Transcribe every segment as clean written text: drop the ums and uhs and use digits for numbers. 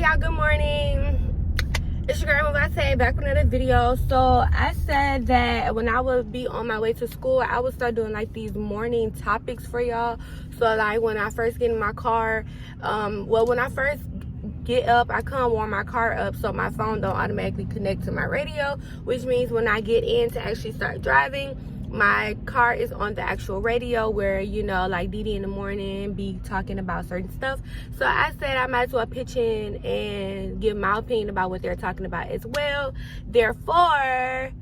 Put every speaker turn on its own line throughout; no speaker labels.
Hey y'all, good morning. It's your girl muuvvaaatayyy back with another video. So I said that when I would be on my way to school, I would start doing like these morning topics for y'all. So like when I first get in my car, when I first get up, I come warm my car up so my phone don't automatically connect to my radio, which means when I get in to actually start driving, my car is on the actual radio where, you know, like Didi in the morning be talking about certain stuff. So I said I might as well pitch in and give my opinion about what they're talking about as well. Therefore,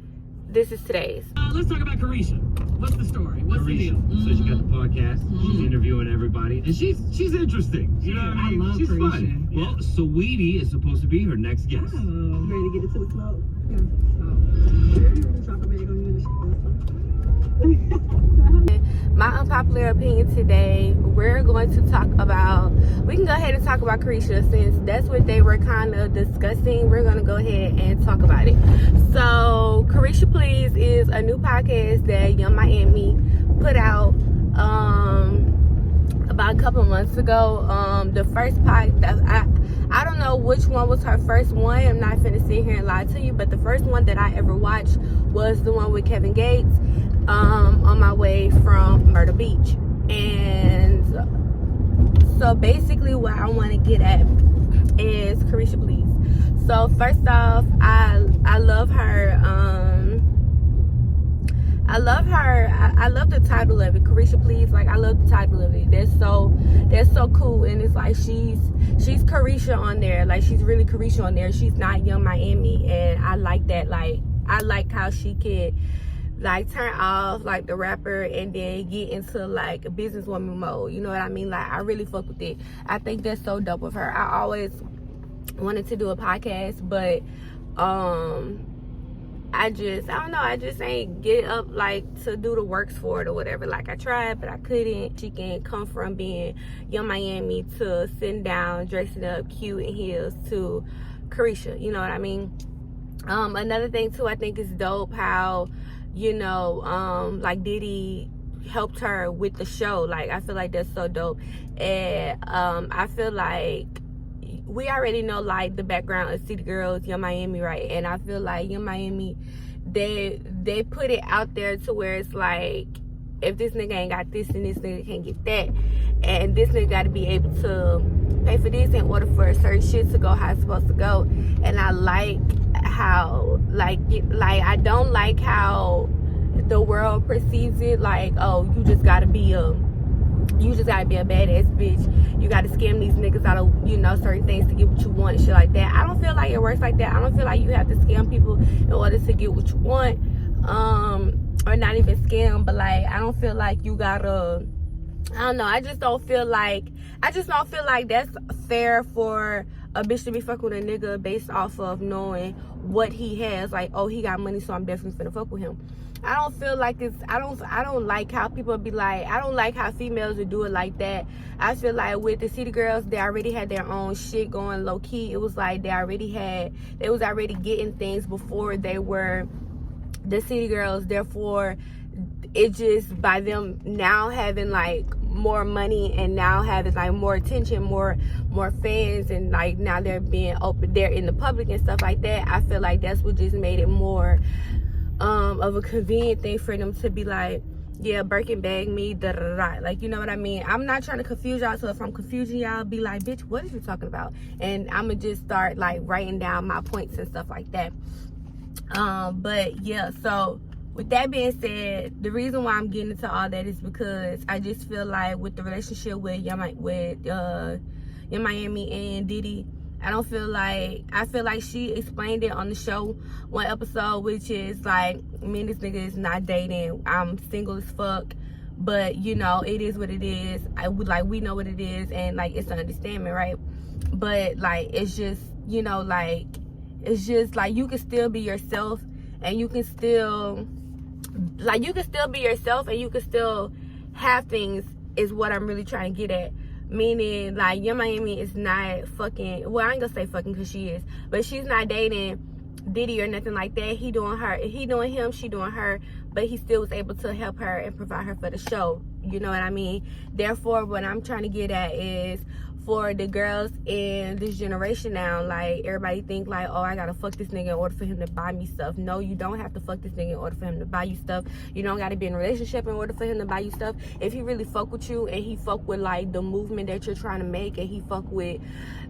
this is today's.
Let's talk about Caresha. What's the story? What's the deal?
So she got the podcast. She's interviewing everybody, and she's interesting. You know what I mean? She's
Caresha.
fun. Yeah. Well, Saweetie is supposed to be her next guest.
Oh.
Ready to get into the smoke? Drop a bag on you and
My unpopular opinion today, we're going to talk about, we can go ahead and talk about Caresha since that's what they were kind of discussing. We're going to go ahead and talk about it. So Caresha Please is a new podcast that Young Miami put out about a couple of months ago. The first pod, I don't know which one was her first one. I'm not finna sit here and lie to you, but the first one that I ever watched was the one with Kevin Gates on my way from Myrtle Beach. And so basically what I want to get at is Caresha Please. So first off, I love her. I love the title of it, Caresha Please. Like, I love the title of it. That's so cool. And it's like she's Caresha on there. Like, she's really Caresha on there. She's not Young Miami, and I like that. Like, I like how she could like turn off like the rapper and then get into like a businesswoman mode. You know what I mean? Like, I really fuck with it. I think that's so dope of her. I always wanted to do a podcast, but I don't know, I just ain't get up like to do the works for it or whatever. Like, I tried, but I couldn't. She can come from being Young Miami to sitting down, dressing up cute in heels to Caresha, you know what I mean? Another thing too, I think is dope how, you know, like Diddy helped her with the show. Like, I feel like that's so dope. And I feel like we already know like the background of City Girls, Young Miami, right? And I feel like Young Miami, they put it out there to where it's like, if this nigga ain't got this, then this nigga can't get that, and this nigga got to be able to pay for this in order for certain shit to go how it's supposed to go. And I like how I don't like how the world perceives it, like, oh, you just gotta be a badass bitch. You gotta scam these niggas out of, you know, certain things to get what you want and shit like that. I don't feel like it works like that. I don't feel like you have to scam people in order to get what you want. Or not even scam, but like, I don't feel like you gotta, I don't know, I just don't feel like that's fair for a bitch to be fucking with a nigga based off of knowing what he has. Like, oh, he got money, so I'm definitely finna fuck with him. I don't feel like it's, I don't like how people be like, I don't like how females would do it like that. I feel like with the City Girls, they already had their own shit going low key. It was like they was already getting things before they were the City Girls. Therefore, it just, by them now having like more money and now having like more attention, more fans, and like now they're being open, they're in the public and stuff like that. I feel like that's what just made it more of a convenient thing for them to be like, yeah, Birkin bag me, da da da. Like, you know what I mean? I'm not trying to confuse y'all, so if I'm confusing y'all, be like, bitch, what are you talking about? And I'ma just start like writing down my points and stuff like that. But yeah, so with that being said, the reason why I'm getting into all that is because I just feel like with the relationship with Young Miami and Diddy, I feel like she explained it on the show one episode, which is like, me and this nigga is not dating. I'm single as fuck, but you know, it is what it is. We know what it is, and like, it's an understanding, right? But like, it's just, you know, like, it's just like, you can still be yourself, and you can still be yourself, and you can still have things, is what I'm really trying to get at. Meaning, like, Young Miami is not fucking, well, I ain't gonna say fucking because she is, but she's not dating Diddy or nothing like that. He doing him, she doing her, but he still was able to help her and provide her for the show. You know what I mean? Therefore, what I'm trying to get at is, for the girls in this generation now. Like, everybody think like, oh, I gotta fuck this nigga in order for him to buy me stuff. No, you don't have to fuck this nigga in order for him to buy you stuff. You don't gotta be in a relationship in order for him to buy you stuff. If he really fuck with you and he fuck with like the movement that you're trying to make, and he fuck with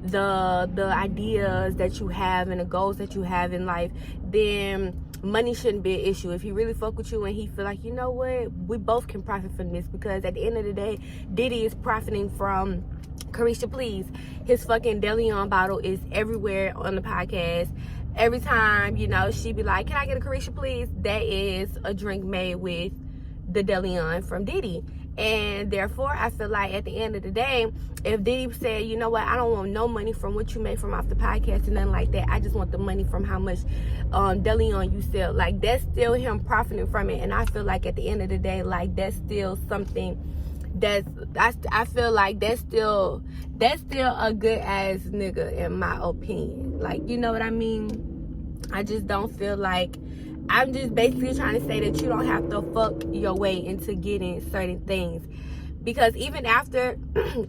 the ideas that you have and the goals that you have in life, then money shouldn't be an issue. If he really fuck with you and he feel like, you know what, we both can profit from this, because at the end of the day, Diddy is profiting from Caresha Please. His fucking DeLeon bottle is everywhere on the podcast. Every time, you know, she be like, can I get a Caresha Please? That is a drink made with the DeLeon from Diddy. And therefore, I feel like at the end of the day, if Diddy said, you know what, I don't want no money from what you make from off the podcast and nothing like that, I just want the money from how much DeLeon you sell, like, that's still him profiting from it. And I feel like at the end of the day, like, that's still something I feel like that's still a good ass nigga, in my opinion. Like, you know what I mean? I just don't feel like, I'm just basically trying to say that you don't have to fuck your way into getting certain things, because even after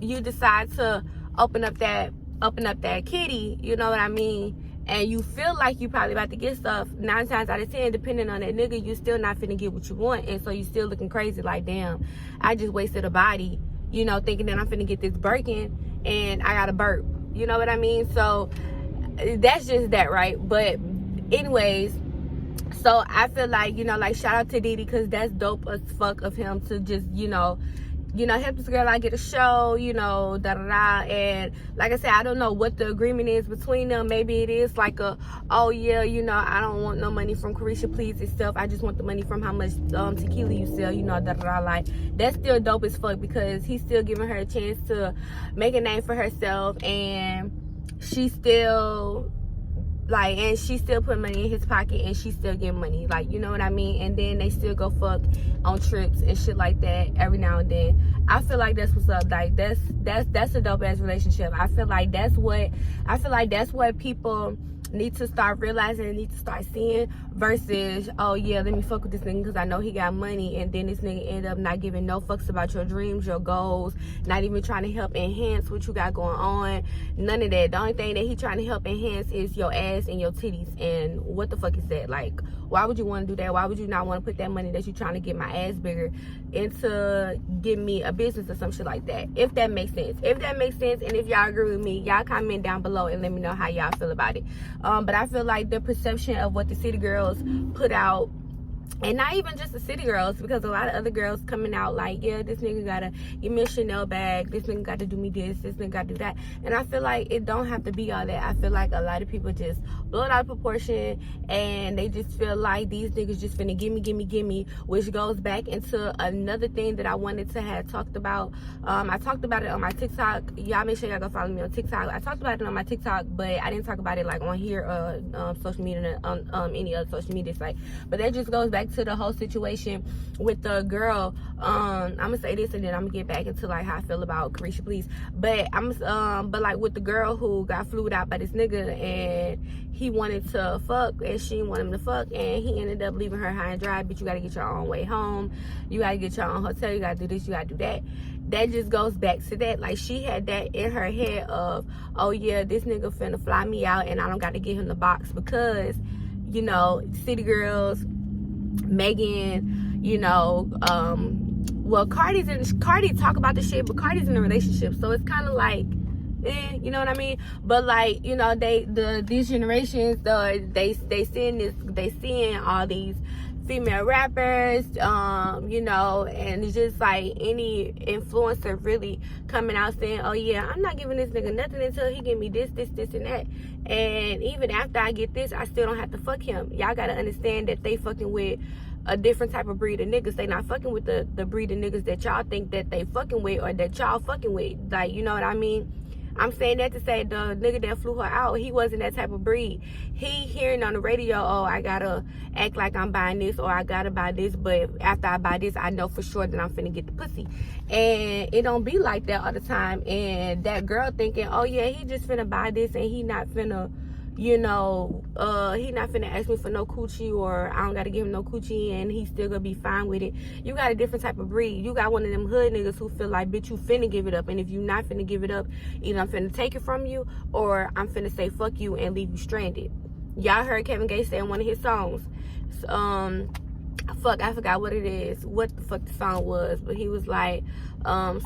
you decide to open up that kitty, you know what I mean, and you feel like you probably about to get stuff, 9 times out of 10, depending on that nigga, you still not finna get what you want. And so you still looking crazy like, damn, I just wasted a body, you know, thinking that I'm finna get this Birkin and I got a burp, you know what I mean? So that's just that, right? But anyways, so I feel like, you know, like, shout out to Diddy, because that's dope as fuck of him to just, you know, help this girl out get a show, you know, da-da-da. And like I said, I don't know what the agreement is between them. Maybe it is like a, oh yeah, you know, I don't want no money from Caresha Please itself, I just want the money from how much tequila you sell, you know, da-da-da. Like, that's still dope as fuck, because he's still giving her a chance to make a name for herself, and she's still like, and she's still putting money in his pocket, and she's still getting money, like, you know what I mean? And then they still go fuck on trips and shit like that every now and then. I feel like that's what's up. Like, that's a dope ass relationship. I feel like that's what people need to start realizing and need to start seeing, versus, oh yeah, let me fuck with this nigga because I know he got money, and then this nigga end up not giving no fucks about your dreams, your goals, not even trying to help enhance what you got going on. None of that. The only thing that he trying to help enhance is your ass and your titties. And what the fuck is that? Like, why would you want to do that? Why would you not want to put that money that you trying to get my ass bigger into give me a business or some shit like that? If that makes sense. If that makes sense, and if y'all agree with me, y'all comment down below and let me know how y'all feel about it. But I feel like the perception of what the city girls put out, and not even just the city girls, because a lot of other girls coming out like, yeah, this nigga gotta give me a Chanel bag, this nigga gotta do me this nigga gotta do that. And I feel like it don't have to be all that. I feel like a lot of people just blow it out of proportion, and they just feel like these niggas just finna gimme, which goes back into another thing that I wanted to have talked about. I talked about it on my TikTok. Y'all make sure y'all go follow me on TikTok. I talked about it on my TikTok, but I didn't talk about it like on here, social media, on any other social media site. But that just goes back to the whole situation with the girl. I'm gonna say this, and then I'm gonna get back into like how I feel about Caresha Please. But but like with the girl who got flued out by this nigga, and he wanted to fuck and she didn't want him to fuck, and he ended up leaving her high and dry. Bitch, you gotta get your own way home, you gotta get your own hotel, you gotta do this, you gotta do that. That just goes back to that. Like, she had that in her head of, oh yeah, this nigga finna fly me out and I don't gotta get him the box, because, you know, city girls, Megan, you know, well, Cardi talk about the shit, but Cardi's in a relationship, so it's kind of like, you know what I mean? But like, you know, these generations, they seeing all these female rappers, you know, and it's just like any influencer really coming out saying, oh yeah, I'm not giving this nigga nothing until he give me this and that, and even after I get this, I still don't have to fuck him. Y'all gotta understand that they fucking with a different type of breed of niggas. They not fucking with the breed of niggas that y'all think that they fucking with, or that y'all fucking with. Like, you know what I mean? I'm saying that to say the nigga that flew her out, he wasn't that type of breed. He hearing on the radio, oh, I gotta act like I'm buying this, or I gotta buy this, but after I buy this, I know for sure that I'm finna get the pussy. And it don't be like that all the time. And that girl thinking, oh yeah, he just finna buy this and he not finna, you know, he not finna ask me for no coochie, or I don't gotta give him no coochie and he still gonna be fine with it. You got a different type of breed. You got one of them hood niggas who feel like, bitch, you finna give it up, and if you not finna give it up, either I'm finna take it from you or I'm finna say fuck you and leave you stranded. Y'all heard Kevin Gates say in one of his songs, fuck, I forgot what it is, what the fuck the song was, but he was like, oh,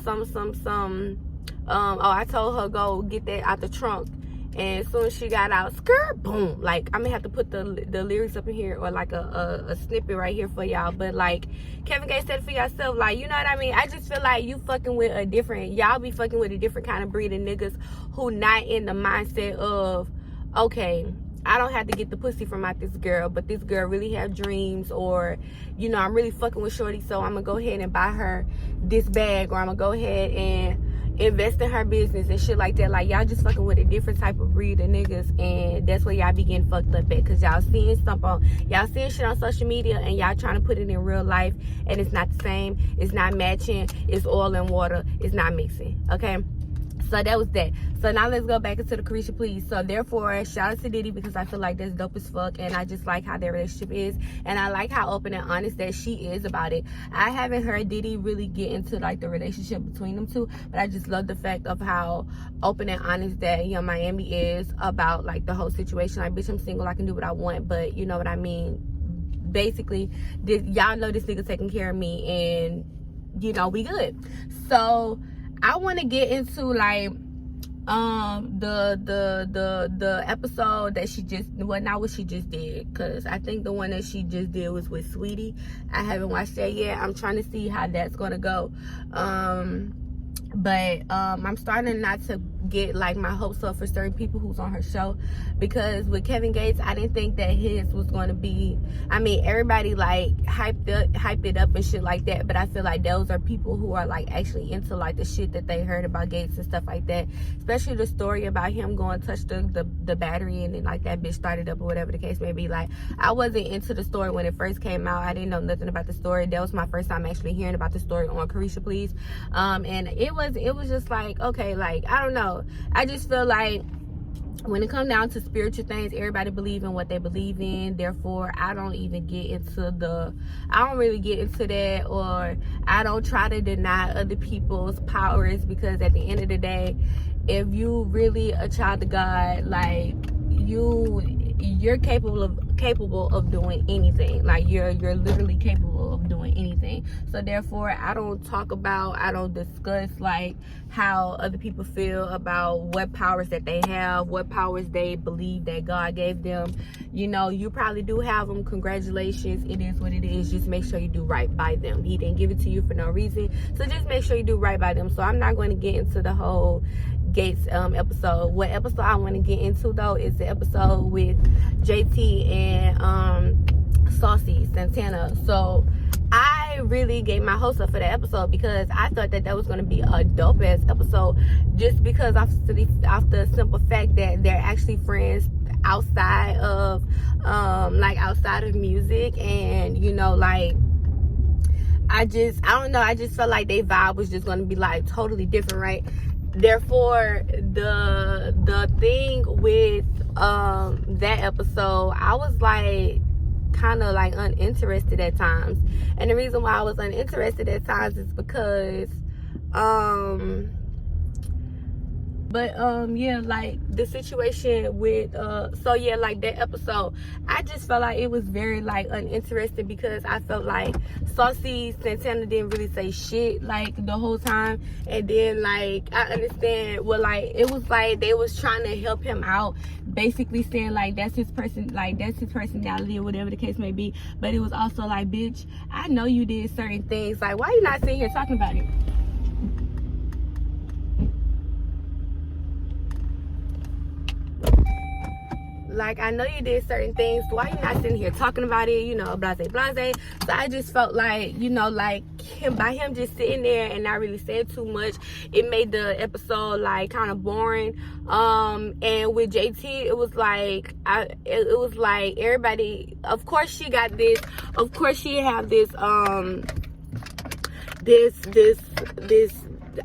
I told her go get that out the trunk, and as soon as she got out, skirt, boom. Like, I'm gonna have to put the lyrics up in here, or like a snippet right here for y'all, but like Kevin Gates said it for yourself, like, you know what I mean? I just feel like you fucking with a different, y'all be fucking with a different kind of breed of niggas who not in the mindset of, okay, I don't have to get the pussy from out this girl, but this girl really have dreams, or, you know, I'm really fucking with shorty, so I'm gonna go ahead and buy her this bag, or I'm gonna go ahead and invest in her business and shit like that. Like, y'all just fucking with a different type of breed of niggas, and that's where y'all be getting fucked up at, because y'all seeing y'all seeing shit on social media, and y'all trying to put it in real life, and it's not the same, it's not matching, it's oil and water, it's not mixing, okay? So that was that. So now let's go back into the Caresha Please. So therefore, shout out to Diddy, because I feel like that's dope as fuck, and I just like how their relationship is, and I like how open and honest that she is about it. I haven't heard Diddy really get into like the relationship between them two, but I just love the fact of how open and honest that Young Miami is about like the whole situation. Like, bitch, I'm single, I can do what I want, but you know what I mean? Basically, y'all know this nigga taking care of me, and you know, we good. So I want to get into like the episode that she just, well, not what she just did, because I think the one that she just did was with Sweetie. I haven't watched that yet. I'm trying to see how that's gonna go. But I'm starting not to get like my hopes up for certain people who's on her show, because with Kevin Gates, I didn't think that his was going to be, I mean, everybody like hyped it up and shit like that, but I feel like those are people who are like actually into like the shit that they heard about Gates and stuff like that, especially the story about him going to touch the battery, and then like that bitch started up, or whatever the case may be. Like, I wasn't into the story when it first came out. I didn't know nothing about the story. That was my first time actually hearing about the story on Caresha Please, and it was just like, okay, like, I don't know, I just feel like when it comes down to spiritual things, everybody believe in what they believe in. Therefore, I don't really get into that, or I don't try to deny other people's powers, because at the end of the day, if you really a child of God, like, you're capable of doing anything. Like, you're literally capable of doing anything. So therefore, I don't discuss like how other people feel about what powers that they have, what powers they believe that God gave them. You know, you probably do have them. Congratulations, it is what it is. Just make sure you do right by them. He didn't give it to you for no reason, so just make sure you do right by them. So I'm not going to get into the whole Gates episode. What episode I want to get into though is the episode with JT and Saucy Santana. So I really gave my hopes up for that episode, because I thought that was going to be a dope ass episode, just because off the simple fact that they're actually friends outside of outside of music, and you know, like, I don't know, I just felt like their vibe was just going to be like totally different, right? Therefore, the thing with that episode, I was like kind of like uninterested at times, and the reason why I was uninterested at times is because yeah, like the situation with so yeah, like that episode, I just felt like it was very like uninteresting, because I felt like Saucy Santana didn't really say shit like the whole time, and then like I understand, well, like it was like they was trying to help him out, basically saying like that's his personality or whatever the case may be, but it was also like, bitch, I know you did certain things, like why you not sitting here talking about it? Like, I know you did certain things, so why you not sitting here talking about it, you know, blase blase. So I just felt like, you know, like by him just sitting there and not really saying too much, it made the episode like kind of boring. And with JT, it was like it was like everybody, of course she got this, of course she have this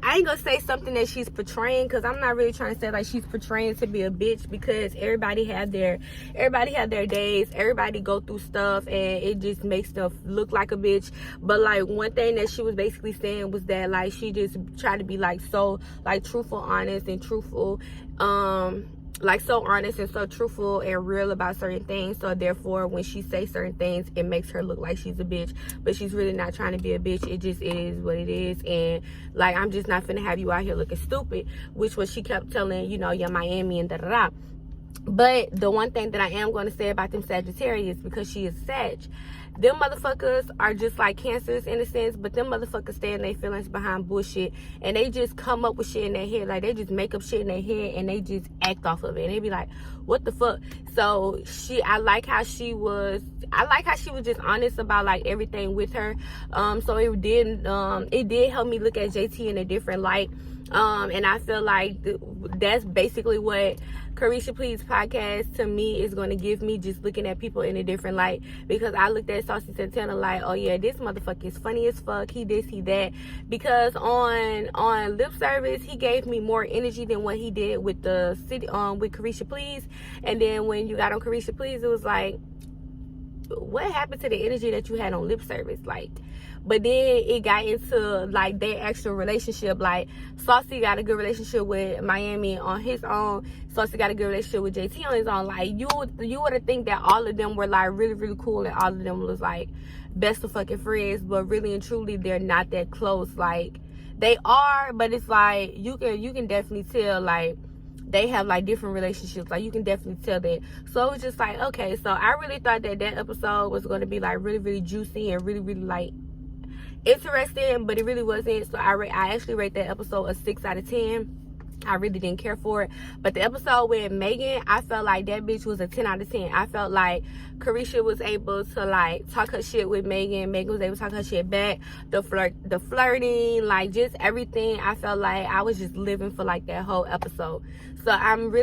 I ain't gonna say something that she's portraying, because I'm not really trying to say like she's portraying to be a bitch, because everybody have their days, everybody go through stuff, and it just makes stuff look like a bitch. But like one thing that she was basically saying was that like she just tried to be like so like truthful, honest, and truthful, like so honest and so truthful and real about certain things, so therefore when she says certain things it makes her look like she's a bitch, but she's really not trying to be a bitch. It just is what it is. And like, I'm just not finna have you out here looking stupid, which was she kept telling, you know, Young Miami and da-da-da. But the one thing that I am going to say about them Sagittarius, because she is Sag, them motherfuckers are just like Cancers in a sense, but them motherfuckers stay in their feelings behind bullshit, and they just come up with shit in their head. Like, they just make up shit in their head and they just act off of it, and they be like, what the fuck? So I like how she was just honest about like everything with her. So it did help me look at JT in a different light. And I feel like that's basically what Caresha Please podcast to me is going to give me, just looking at people in a different light. Because I looked at Saucy Santana like, oh yeah, this motherfucker is funny as fuck, he this, he that. Because on lip service he gave me more energy than what he did with the city with Caresha Please. And then when you got on Caresha Please, it was like, what happened to the energy that you had on lip service? Like, but then it got into like their actual relationship. Like, Saucy got a good relationship with Miami on his own. Saucy got a good relationship with JT on his own. Like, you would think that all of them were like really, really cool, and all of them was like best of fucking friends, but really and truly they're not that close. Like, they are, but it's like you can definitely tell like they have like different relationships. Like, you can definitely tell that. So it was just like, okay, so I really thought that episode was going to be like really, really juicy and really, really like interesting, but it really wasn't. So I actually rate that episode a 6 out of 10. I really didn't care for it. But the episode with Megan, I felt like that bitch was a 10 out of 10. I felt like Caresha was able to like talk her shit with Megan. Megan was able to talk her shit back. The flirting, like just everything. I felt like I was just living for like that whole episode. So I'm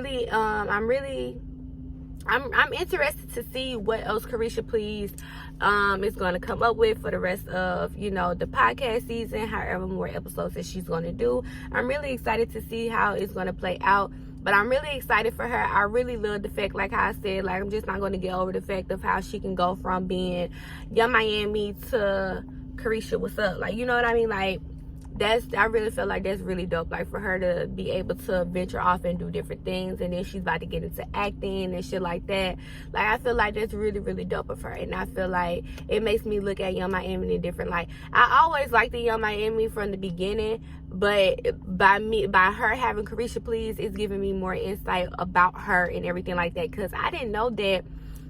interested to see what else Caresha Please is going to come up with for the rest of, you know, the podcast season, however more episodes that she's going to do. I'm really excited to see how it's going to play out. But I'm really excited for her. I really love the fact, like I said, like, I'm just not going to get over the fact of how she can go from being Young Miami to Caresha What's Up. Like, you know what I mean? Like, I really feel like that's really dope, like for her to be able to venture off and do different things, and then she's about to get into acting and shit like that. Like, I feel like that's really, really dope of her, and I feel like it makes me look at Young Miami in a different light. I always liked the Young Miami from the beginning, but by her having Caresha Please, it's giving me more insight about her and everything like that, because I didn't know that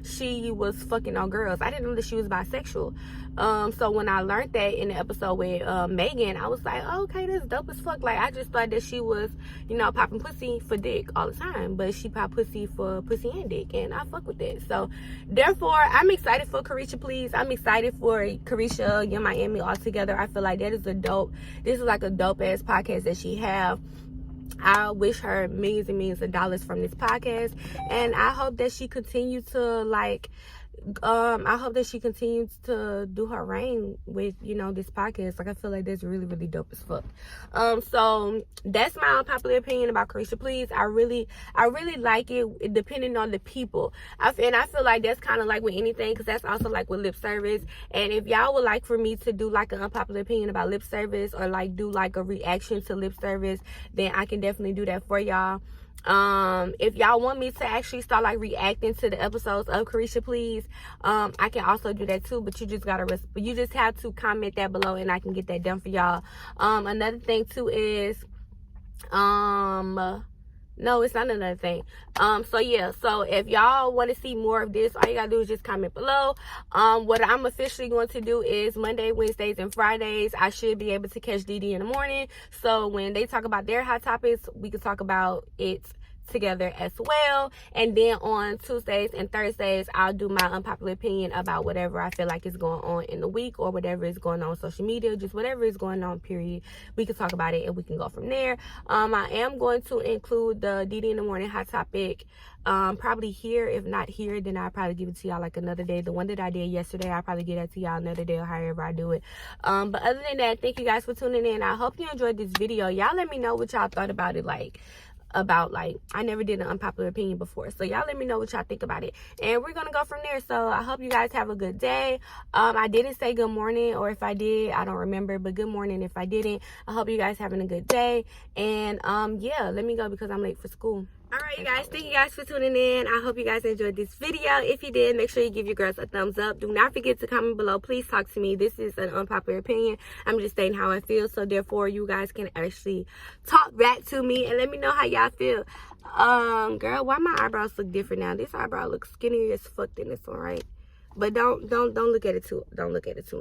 she was fucking on girls. I didn't know that she was bisexual. So when I learned that in the episode with Megan, I was like, oh, okay, that's dope as fuck. Like, I just thought that she was, you know, popping pussy for dick all the time, but she pop pussy for pussy and dick, and I fuck with that. So therefore, I'm excited for Caresha Please. I'm excited for Caresha, Young Miami all together. I feel like this is like a dope ass podcast that she have. I wish her millions and millions of dollars from this podcast, and I hope that she continues to like I hope that she continues to do her reign with, you know, this podcast. Like, I feel like that's really, really dope as fuck. So that's my unpopular opinion about Caresha Please. I really like it, depending on the people. And I feel like that's kind of like with anything, because that's also like with lip service. And if y'all would like for me to do like an unpopular opinion about lip service, or like do like a reaction to lip service, then I can definitely do that for y'all. If y'all want me to actually start like reacting to the episodes of Caresha Please, I can also do that too, but you just have to comment that below, and I can get that done for y'all. Another thing too is no, it's not another thing. So yeah, so if y'all want to see more of this, all you gotta do is just comment below. What I'm officially going to do is Monday, Wednesdays, and Fridays, I should be able to catch DD in the morning. So when they talk about their hot topics, we can talk about it together as well. And then on Tuesdays and Thursdays, I'll do my unpopular opinion about whatever I feel like is going on in the week, or whatever is going on social media, just whatever is going on, period. We can talk about it and we can go from there. I am going to include the DD in the morning hot topic probably here. If not here, then I'll probably give it to y'all like another day. The one that I did yesterday, I'll probably give that to y'all another day, or however I do it. But other than that, thank you guys for tuning in. I hope you enjoyed this video. Y'all let me know what y'all thought about it. I never did an unpopular opinion before, so y'all let me know what y'all think about it, and we're gonna go from there. So I hope you guys have a good day. I didn't say good morning, or if I did, I don't remember, but good morning if I didn't. I hope you guys having a good day, and yeah, let me go because I'm late for school. All right, you guys, thank you guys for tuning in. I hope you guys enjoyed this video. If you did, make sure you give your girls a thumbs up. Do not forget to comment below. Please talk to me. This is an unpopular opinion. I'm just saying how I feel, so therefore you guys can actually talk back to me and let me know how y'all feel. Girl, why my eyebrows look different now? This eyebrow looks skinnier as fuck than this one, right? But don't look at it too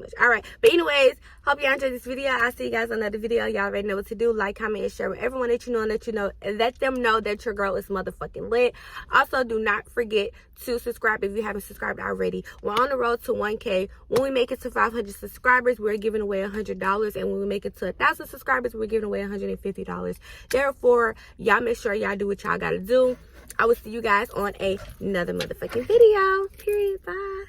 much. All right, but anyways, hope y'all enjoyed this video. I'll see you guys on another video. Y'all already know what to do. Like, comment, and share with everyone that you know, and let them know that your girl is motherfucking lit. Also, do not forget to subscribe if you haven't subscribed already. We're on the road to 1K. When we make it to 500 subscribers, we're giving away $100, and when we make it to 1,000 subscribers, we're giving away $150. Therefore, y'all make sure y'all do what y'all gotta do. I will see you guys on another motherfucking video. Period. Bye.